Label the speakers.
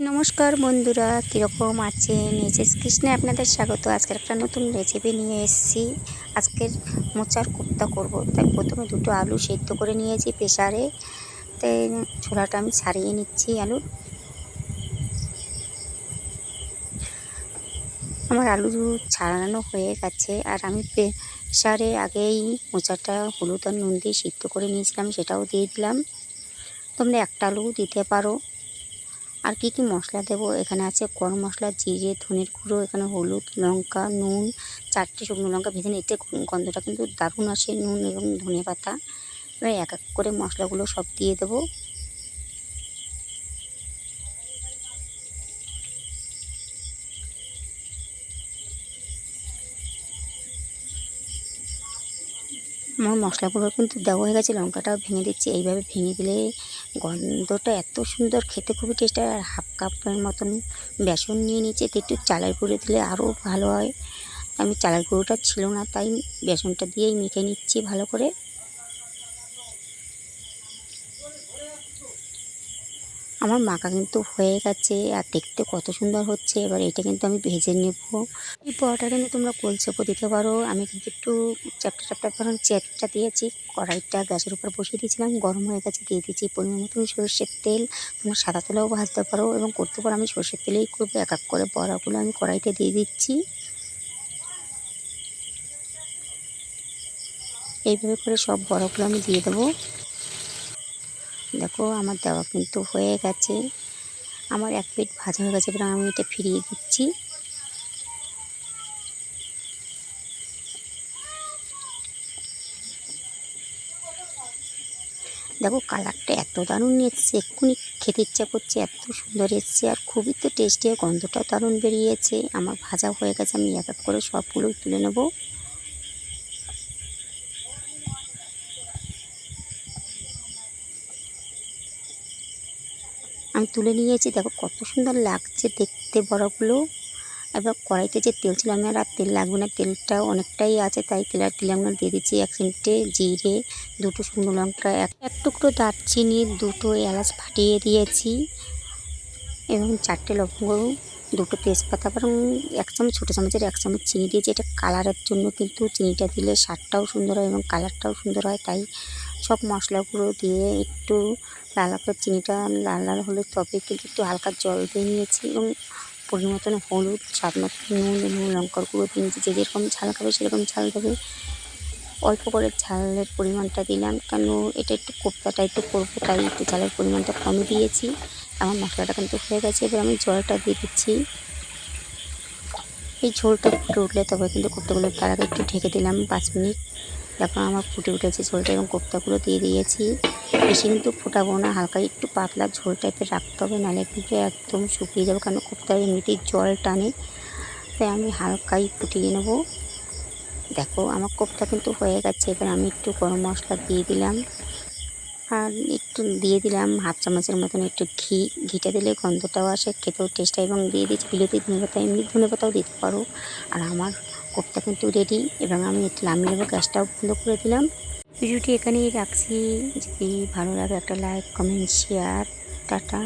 Speaker 1: নমস্কার বন্ধুরা, কীরকম আছেন? এইচএস কৃষ্ণে আপনাদের স্বাগত। আজকের একটা নতুন রেসিপি নিয়ে এসেছি। আজকের মোচার কোপ্তা করব। তাই প্রথমে দুটো আলু সেদ্ধ করে নিয়েছি প্রেসারে। তাই ছোলাটা আমি ছাড়িয়ে নিচ্ছি আলুর। আমার আলু ছাড়ানো হয়ে গেছে, আর আমি প্রেসারে আগেই মোচাটা হলুদ আর নুন দিয়ে সিদ্ধ করে নিয়েছিলাম, সেটাও দিয়ে দিলাম। তোমরা একটা আলুও দিতে পারো। আর কি কি মশলা দেবো, এখানে আছে গরম মশলা, জিরে, ধনের গুঁড়ো, এখানে হলুদ, লঙ্কা, নুন, 4টে শুকনো লঙ্কা ভেজে নিতে। গন্ধটা কিন্তু দারুণ আসে, নুন এবং ধনে পাতা। এবার এক এক করে মশলাগুলো সব দিয়ে দেবো। আমার মশলাগুলো কিন্তু দেওয়া হয়ে গেছে, লঙ্কাটাও ভেঙে দিচ্ছি। এইভাবে ভেঙে দিলে গন্ধটা এত সুন্দর, খেতে খুবই টেস্টি। আর হাফ কাপের মতন বেসন নিয়ে নিচ্ছে, একটু চালের গুঁড়ো দিলে আরও ভালো হয়। আমি চালের গুঁড়োটা ছিল না, তাই বেসনটা দিয়েই মেখে নিচ্ছি ভালো করে। আমার মাখা কিন্তু হয়ে গেছে, আর দেখতে কত সুন্দর হচ্ছে। এবার এটা কিন্তু আমি ভেজে নেব। এই পোহাটা কিন্তু তোমরা কোলচাপও দিতে পারো। আমি কিন্তু একটু চ্যাপটা চ্যাপটা ধরুন চেপটা দিয়েছি। কড়াইটা গ্যাসের উপর বসিয়ে দিয়েছিলাম, গরম হয়ে গেছে, দিয়ে দিয়েছি পরিমাণ মতন সরষের তেল। তোমরা সাদা তেলেও ভাজতে পারো এবং করতে পারো। আমি সরষের তেলেই করবো। এক এক করে বড়াগুলো আমি কড়াইতে দিয়ে দিচ্ছি। এইভাবে করে সব বড়াগুলো আমি দিয়ে দেবো। দেখো আমার দেওয়া কিন্তু হয়ে গেছে। আমার এক পিঠ ভাজা হয়ে গেছে, এবার আমি এটা ফিরিয়ে দিচ্ছি। দেখো কালারটা এত দারুণ এসছে, এক্ষুনি খেতে ইচ্ছা করছে, এত সুন্দর এসছে। আর খুবই তো টেস্টি, গন্ধটাও দারুণ বেরিয়েছে। আমার ভাজা হয়ে গেছে, আমি এক এক করে সবগুলোই তুলে নেব। আমি তুলে নিয়েছি, দেখো কত সুন্দর লাগছে দেখতে বড়াগুলো। এবার কড়াইতে যে তেল ছিল, আমি আর তেল লাগবে না, তেলটাও অনেকটাই আছে, তাই তেল আর দিলাম না। দিয়ে দিচ্ছি 1 চিমটে জিরে, 2টো শুকনো লঙ্কা, এক টুকরো দারচিনি, 2টো এলাচ ফাটিয়ে দিয়েছি এবং 4টে লবঙ্গ, 2টো তেজপাতা এবং 1 চামচ, ছোটো চামচের 1 চামচ চিনি দিয়েছি। এটা কালারের জন্য, কিন্তু চিনিটা দিলে স্বাদটাও সুন্দর হয় এবং কালারটাও সুন্দর হয়। তাই সব মশলাগুলো দিয়ে একটু লাল করে, চিনিটা লাল লাল হলে তবে কিন্তু একটু হালকা জল দিয়ে নিয়েছি এবং পরিমাণ মতন হলুদ, স্বাদ মতো নুন এবং লঙ্কার গুঁড়ো দিয়ে নিয়েছি। যে যেরকম ঝাল খাবে সেরকম ঝাল দেবে। অল্প করে ঝালের পরিমাণটা দিলাম, কেন এটা একটু কোপ্তা টাইপের করবো, তাই একটু ঝালের পরিমাণটা কমই দিয়েছি। আমার মশলাটা কিন্তু হয়ে গেছে, এবার আমি জলটা দিয়ে দিচ্ছি। এই ঝোলটা ফুটে উঠলে তবে কিন্তু কোপ্তাগুলো, তার আগে একটু ঢেকে দিলাম 5 মিনিট। তারপর আমার ফুটে উঠেছে ঝোলটা এবং কোপ্তাগুলো দিয়ে দিয়েছি। বেশি কিন্তু ফোটাবো না, হালকা একটু পাতলা ঝোল টাইপের রাখতে হবে, নাহলে কিন্তু একদম শুকিয়ে যাবে, কারণ কোপ্তা এমনিতেই জল টানে। তাই আমি হালকাই ফুটিয়ে নেবো। দেখো আমার কোপ্তা কিন্তু হয়ে গেছে। এবার আমি একটু গরম মশলা দিয়ে দিলাম, আর একটু দিয়ে দিলাম হাফ চামচের মতন একটু ঘি। ঘিটা দিলে গন্ধটাও আসে, খেতেও টেস্ট হয়। এবং দিয়ে দিচ্ছি বিলেতি ধনেপাতা, এমনি ধনেপাতাও দিতে পারো। আর আমার কোপ্তা কিন্তু রেডি, এবং আমি একটু নামিয়ে নেবো। গ্যাসটাও বন্ধ করে দিলাম। ভিডিওটি এখানেই রাখছি। যদি ভালো লাগে একটা লাইক, কমেন্ট, শেয়ার। টাটা।